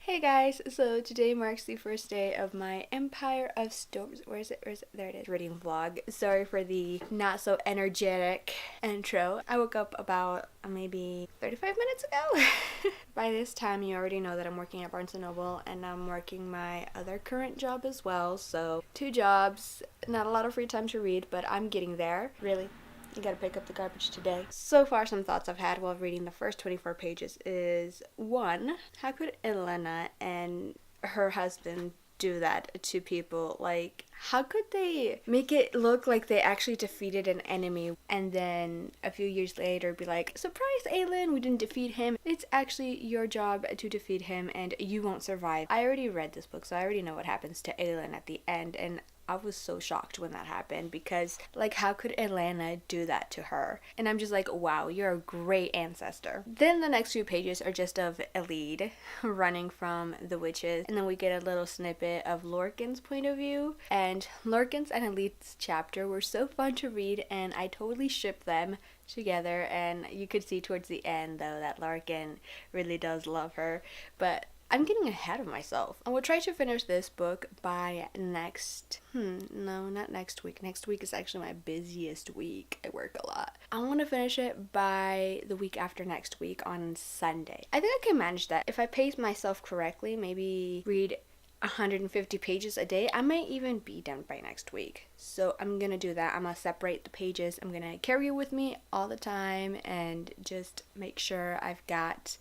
Hey guys, so today marks the first day of my Empire of Storms. Where is it? There it is. Reading vlog. Sorry for the not so energetic intro. I woke up about maybe 35 minutes ago. By this time, you already know that I'm working at Barnes & Noble and I'm working my other current job as well. So, two jobs, not a lot of free time to read, but I'm getting there. Really. You gotta pick up the garbage today. So far, some thoughts I've had while reading the first 24 pages is one, how could Elena and her husband do that to people? Like, how could they make it look like they actually defeated an enemy and then a few years later be like, surprise, Aelin, we didn't defeat him. It's actually your job to defeat him and you won't survive. I already read this book, so I already know what happens to Aelin at the end, and I was so shocked when that happened because, like, how could Elena do that to her? And I'm just like, wow, you're a great ancestor. Then the next few pages are just of Elide running from the witches, and then we get a little snippet of Lorcan's point of view. And Lorcan's and Elide's chapter were so fun to read, and I totally shipped them together. And you could see towards the end, though, that Lorcan really does love her. But I'm getting ahead of myself. I will try to finish this book by no, not next week. Next week is actually my busiest week. I work a lot. I want to finish it by the week after next week on Sunday. I think I can manage that. If I pace myself correctly, maybe read 150 pages a day, I might even be done by next week. So I'm gonna do that. I'm gonna separate the pages. I'm gonna carry it with me all the time and just make sure I've got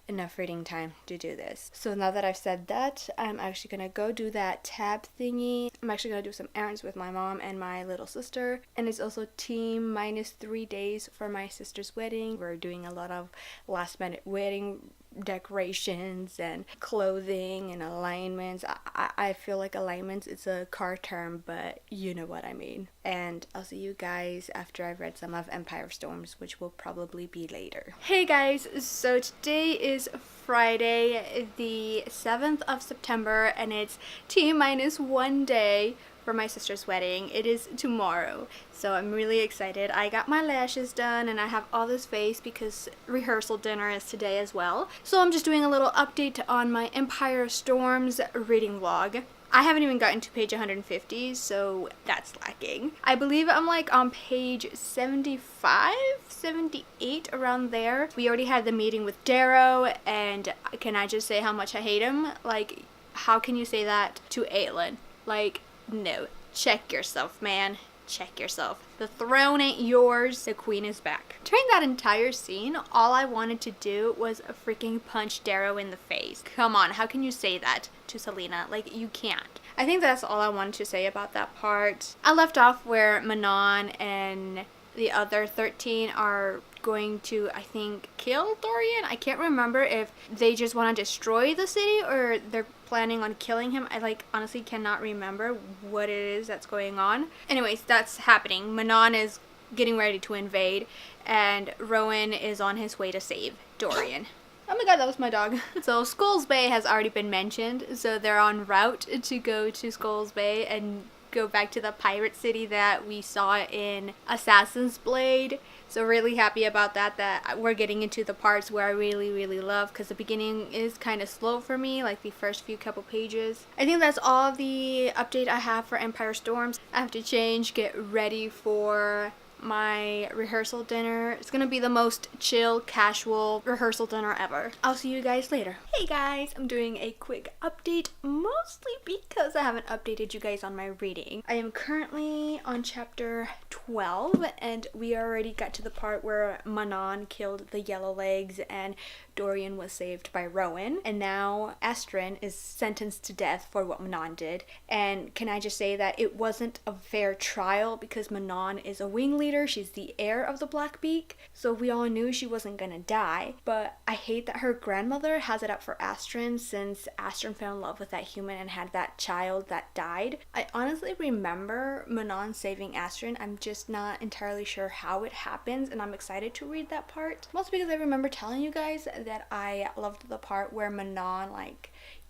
enough reading time to do this. So now that I've said that, I'm actually gonna go do that tab thingy. I'm actually gonna do some errands with my mom and my little sister, and it's also Team minus 3 days for my sister's wedding. We're doing a lot of last minute wedding decorations and clothing and alignments. I feel like alignments, it's a car term, but you know what I mean. And I'll see you guys after I've read some of Empire of Storms, which will probably be later. Hey guys, so today is Friday, the 7th of September, and it's T minus 1 day for my sister's wedding. It is tomorrow, so I'm really excited. I got my lashes done and I have all this face because rehearsal dinner is today as well. So I'm just doing a little update on my Empire of Storms reading vlog. I haven't even gotten to page 150, so that's lacking. I believe I'm like on page 75, 78, around there. We already had the meeting with Darrow, and can I just say how much I hate him? Like, how can you say that to Aelin? Like, no. Check yourself, man. Check yourself. The throne ain't yours. The queen is back. During that entire scene, all I wanted to do was freaking punch Darrow in the face. Come on, how can you say that to Selena? Like, you can't. I think that's all I wanted to say about that part. I left off where Manon and the other 13 are going to, I think, kill Dorian. I can't remember if they just want to destroy the city or they're planning on killing him. I honestly cannot remember what it is that's going on. Anyways, that's happening. Manon is getting ready to invade and Rowan is on his way to save Dorian. Oh my god, that was my dog. So Skulls Bay has already been mentioned, so they're en route to go to Skulls Bay and go back to the pirate city that we saw in Assassin's Blade. So really happy about that we're getting into the parts where I really love, because the beginning is kind of slow for me, like the first few couple pages. I think that's all the update I have for Empire Storms. I have to change, get ready for my rehearsal dinner. It's gonna be the most chill, casual rehearsal dinner ever. I'll see you guys later. Hey guys, I'm doing a quick update, mostly because I haven't updated you guys on my reading. I am currently on chapter 12, and we already got to the part where Manon killed the Yellowlegs and Dorian was saved by Rowan, and now Astrid is sentenced to death for what Manon did. And can I just say that it wasn't a fair trial because Manon is a wing leader, she's the heir of the Blackbeak, so we all knew she wasn't gonna die. But I hate that her grandmother has it up for Astrid, since Astrid fell in love with that human and had that child that died. I honestly remember Manon saving Astrid, I'm just not entirely sure how it happens, and I'm excited to read that part. Mostly because I remember telling you guys that I loved the part where Manon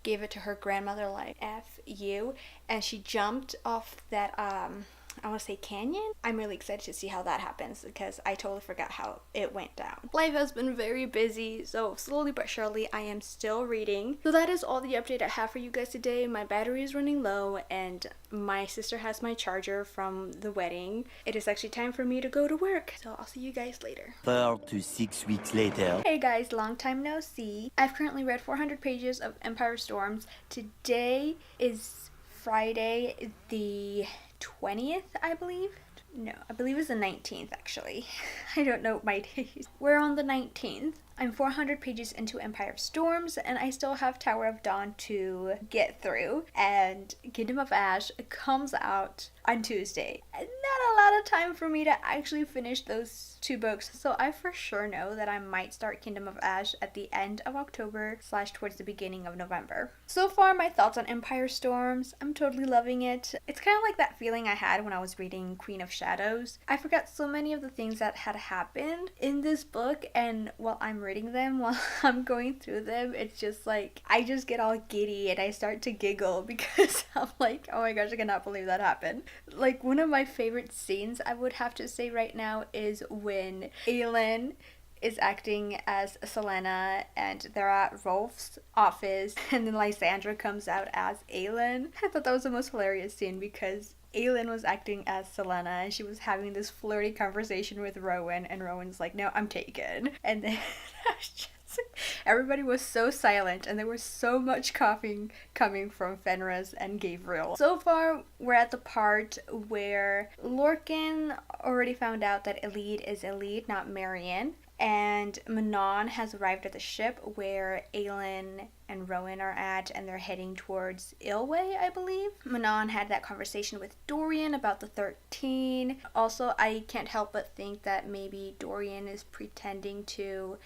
gave it to her grandmother, like, F you, and she jumped off that I want to say canyon. I'm really excited to see how that happens because I totally forgot how it went down. Life has been very busy, so slowly but surely I am still reading. So that is all the update I have for you guys today. My battery is running low and my sister has my charger from the wedding. It is actually time for me to go to work, so I'll see you guys later. 4 to 6 weeks later. Hey guys, long time no see. I've currently read 400 pages of Empire Storms. Today is Friday the 20th, I believe. No, I believe it's the 19th actually. I don't know my days. We're on the 19th. I'm 400 pages into Empire of Storms and I still have Tower of Dawn to get through, and Kingdom of Ash comes out on Tuesday. Not a lot of time for me to actually finish those two books, so I for sure know that I might start Kingdom of Ash at the end of October / towards the beginning of November. So far, my thoughts on Empire Storms, I'm totally loving it. It's kind of like that feeling I had when I was reading Queen of Shadows. I forgot so many of the things that had happened in this book, and while I'm reading them, while I'm going through them, it's just like I just get all giddy and I start to giggle because I'm like, oh my gosh, I cannot believe that happened. Like, one of my favorite scenes I would have to say right now is when Aelin is acting as Selena and they're at Rolf's office and then Lysandra comes out as Aelin. I thought that was the most hilarious scene because Aelin was acting as Selena and she was having this flirty conversation with Rowan and Rowan's like, no, I'm taken. And then I was just everybody was so silent and there was so much coughing coming from Fenris and Gabriel. So far, we're at the part where Lorcan already found out that Elide is Elide, not Marion. And Manon has arrived at the ship where Aelin and Rowan are at, and they're heading towards Ilway, I believe. Manon had that conversation with Dorian about the 13. Also, I can't help but think that maybe Dorian is pretending to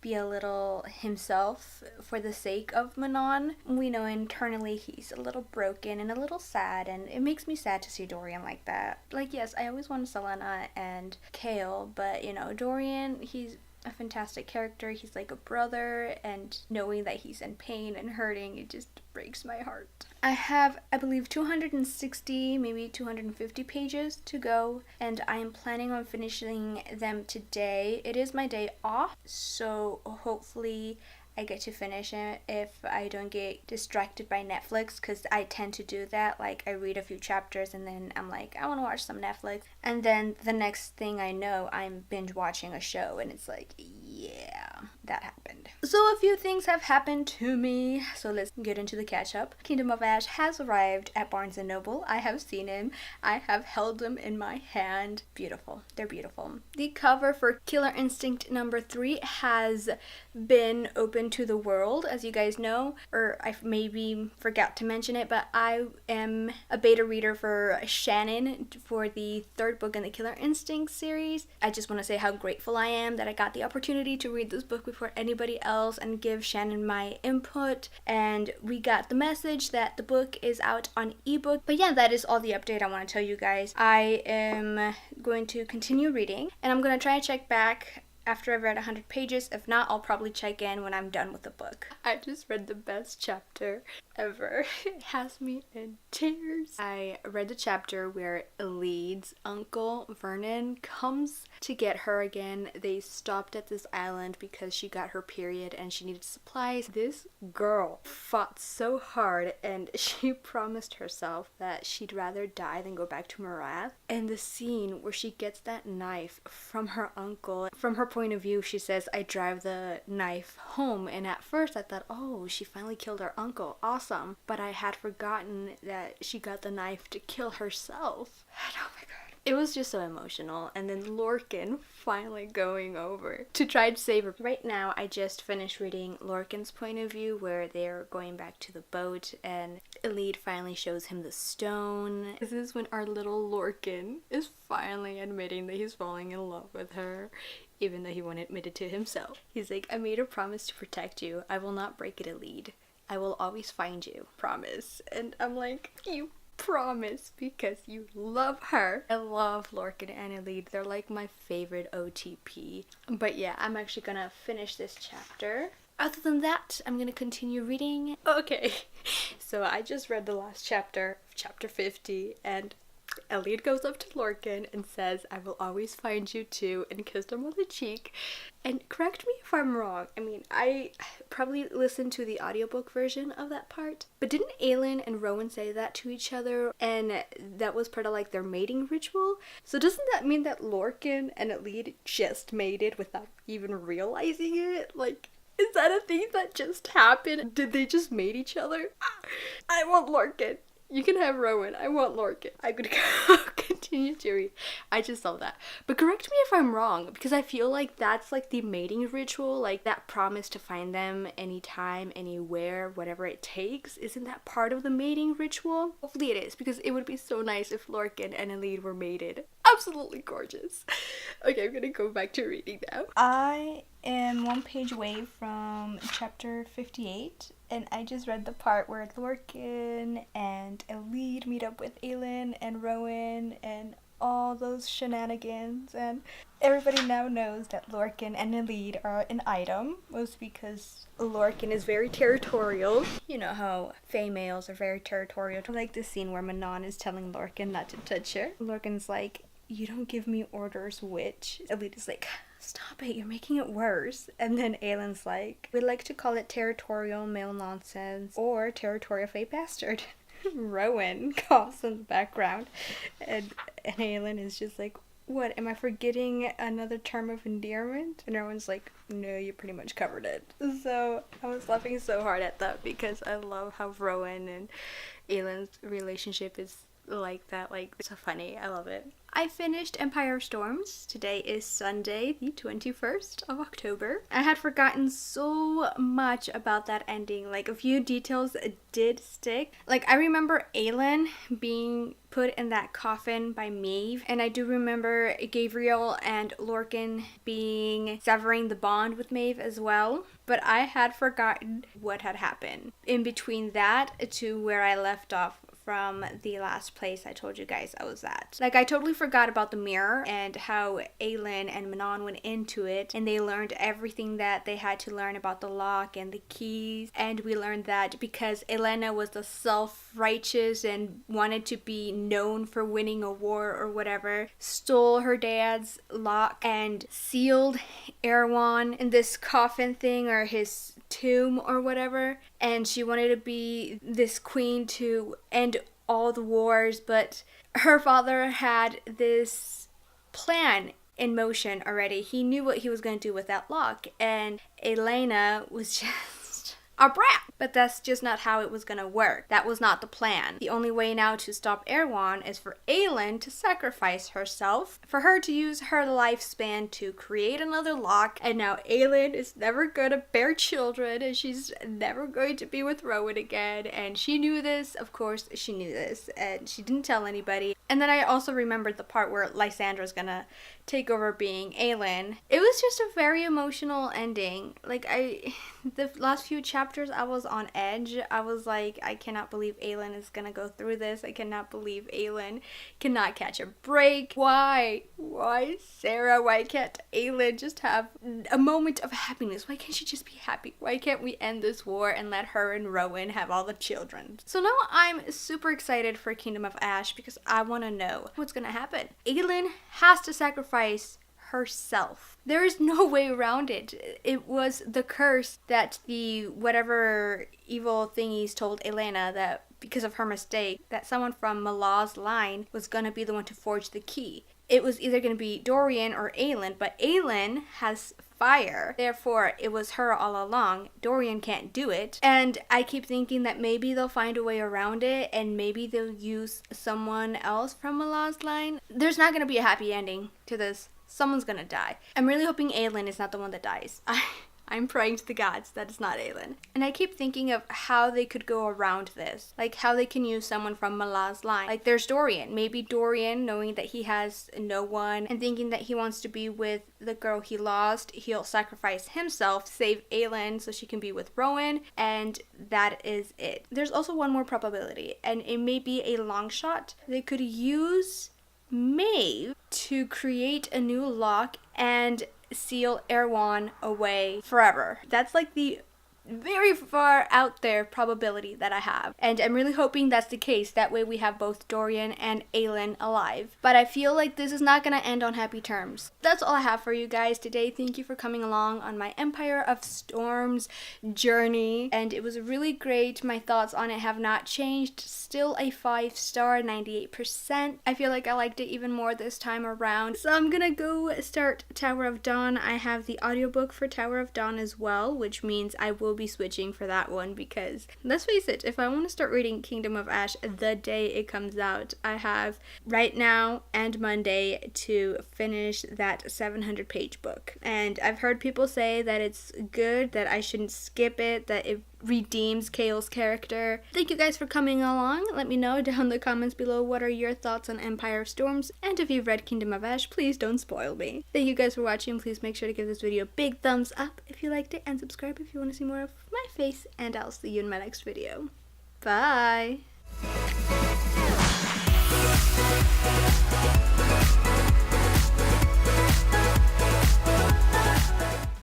be a little himself for the sake of Manon. We know internally he's a little broken and a little sad, and it makes me sad to see Dorian like that. Like, yes, I always wanted Selena and Kale, but you know, Dorian, he's a fantastic character. He's like a brother, and knowing that he's in pain and hurting, it just breaks my heart. I have, I believe, 260, maybe 250 pages to go, and I am planning on finishing them today. It is my day off, so hopefully I get to finish it if I don't get distracted by Netflix, because I tend to do that. Like, I read a few chapters and then I'm like, I want to watch some Netflix, and then the next thing I know, I'm binge watching a show, and it's like, yeah, that happened. So a few things have happened to me, so let's get into the catch up. Kingdom of Ash has arrived at Barnes & Noble. I have seen him. I have held them in my hand. Beautiful. They're beautiful. The cover for Killer Instinct number 3 has been open to the world, as you guys know, or I maybe forgot to mention it, but I am a beta reader for Shannon for the 3rd book in the Killer Instinct series. I just want to say how grateful I am that I got the opportunity to read this book before anybody else and give Shannon my input, and we got the message that the book is out on ebook. But yeah, that is all the update I want to tell you guys. I am going to continue reading, and I'm going to try to check back after I've read 100 pages. If not, I'll probably check in when I'm done with the book. I just read the best chapter ever. It has me in tears. I read the chapter where Elide's uncle, Vernon, comes to get her again. They stopped at this island because she got her period and she needed supplies. This girl fought so hard and she promised herself that she'd rather die than go back to Marath. And the scene where she gets that knife from her uncle, from her point of view, she says, I drive the knife home. And at first I thought, oh, she finally killed her uncle. Awesome. But I had forgotten that she got the knife to kill herself. And oh my god. It was just so emotional. And then Lorcan finally going over to try to save her. Right now, I just finished reading Lorcan's point of view where they're going back to the boat and Elide finally shows him the stone. This is when our little Lorcan is finally admitting that he's falling in love with her, even though he won't admit it to himself. He's like, I made a promise to protect you. I will not break it, Elide. I will always find you. Promise. And I'm like, you promise, because you love her. I love Lorcan and Elide. They're like my favorite OTP. But yeah, I'm actually gonna finish this chapter. Other than that, I'm gonna continue reading. Okay, so I just read the last chapter, chapter 50, and Elliot goes up to Lorcan and says, "I will always find you too," and kissed him on the cheek. And correct me if I'm wrong. I mean, I probably listened to the audiobook version of that part. But didn't Aelin and Rowan say that to each other? And that was part of like their mating ritual? So doesn't that mean that Lorcan and Elliot just mated without even realizing it? Like, is that a thing that just happened? Did they just mate each other? I want Lorcan. You can have Rowan. I want Lorcan. I could continue to read. I just love that. But correct me if I'm wrong, because I feel like that's like the mating ritual, like that promise to find them anytime, anywhere, whatever it takes. Isn't that part of the mating ritual? Hopefully it is, because it would be so nice if Lorcan and Elide were mated. Absolutely gorgeous. Okay, I'm gonna go back to reading now. I am one page away from chapter 58, and I just read the part where Lorcan and Elide meet up with Aelin and Rowan and all those shenanigans, and everybody now knows that Lorcan and Elide are an item, was because Lorcan is very territorial. You know how females are very territorial. I like the scene where Manon is telling Lorcan not to touch her. Lorcan's like, "You don't give me orders, witch." Elide is like, "Stop it, you're making it worse." And then Aelin's like, "We'd like to call it territorial male nonsense or territorial fey bastard." Rowan coughs in the background, and Aelin is just like, "What, am I forgetting another term of endearment?" And Rowan's like, "No, you pretty much covered it." So I was laughing so hard at that because I love how Rowan and Aelin's relationship is like that. Like, it's so funny. I love it. I finished Empire of Storms. Today is Sunday, the 21st of October. I had forgotten so much about that ending. Like, a few details did stick. Like, I remember Aelin being put in that coffin by Maeve, and I do remember Gabriel and Lorcan severing the bond with Maeve as well. But I had forgotten what had happened in between that to where I left off from the last place I told you guys I was at. Like, I totally forgot about the mirror and how Aelin and Manon went into it, and they learned everything that they had to learn about the lock and the keys. And we learned that because Elena was the self-righteous and wanted to be known for winning a war or whatever, stole her dad's lock and sealed Erewhon in this coffin thing, or his tomb or whatever, and she wanted to be this queen to end all the wars, but her father had this plan in motion already. He knew what he was going to do with that lock, and Elena was just a brat. But that's just not how it was gonna work. That was not the plan. The only way now to stop Erewhon is for Aelin to sacrifice herself, for her to use her lifespan to create another lock, and now Aelin is never gonna bear children, and she's never going to be with Rowan again, and she knew this. Of course she knew this, and she didn't tell anybody. And then I also remembered the part where Lysandra's gonna take over being Aelin. It was just a very emotional ending. Like, the last few chapters I was on edge. I was like, I cannot believe Aelin is gonna go through this. I cannot believe Aelin cannot catch a break. Why, Sarah? Why can't Aelin just have a moment of happiness? Why can't she just be happy? Why can't we end this war and let her and Rowan have all the children? So now I'm super excited for Kingdom of Ash because I want to know what's gonna happen. Aelin has to sacrifice herself. There is no way around it. It was the curse that the whatever evil thingies told Elena that because of her mistake, that someone from Malah's line was gonna be the one to forge the key. It was either gonna be Dorian or Aelin, but Aelin has fire. Therefore, it was her all along. Dorian can't do it. And I keep thinking that maybe they'll find a way around it, and maybe they'll use someone else from Malah's line. There's not gonna be a happy ending to this. Someone's gonna die. I'm really hoping Aelin is not the one that dies. I'm praying to the gods that it's not Aelin. And I keep thinking of how they could go around this. Like, how they can use someone from Malah's line. Like, there's Dorian. Maybe Dorian, knowing that he has no one and thinking that he wants to be with the girl he lost, he'll sacrifice himself, save Aelin so she can be with Rowan, and that is it. There's also one more probability, and it may be a long shot. They could use Maeve to create a new lock and seal Erewhon away forever. That's like the very far out there probability that I have. And I'm really hoping that's the case. That way we have both Dorian and Aelin alive. But I feel like this is not going to end on happy terms. That's all I have for you guys today. Thank you for coming along on my Empire of Storms journey. And it was really great. My thoughts on it have not changed. Still a 5-star, 98%. I feel like I liked it even more this time around. So I'm gonna go start Tower of Dawn. I have the audiobook for Tower of Dawn as well, which means I will be switching for that one because, let's face it, if I want to start reading Kingdom of Ash the day it comes out, I have right now and Monday to finish that 700-page book. And I've heard people say that it's good, that I shouldn't skip it, that it redeems Chaol's character. Thank you guys for coming along. Let me know down in the comments below what are your thoughts on Empire of Storms, and if you've read Kingdom of Ash, please don't spoil me. Thank you guys for watching. Please make sure to give this video a big thumbs up if you liked it, and subscribe if you want to see more of my face, and I'll see you in my next video. Bye!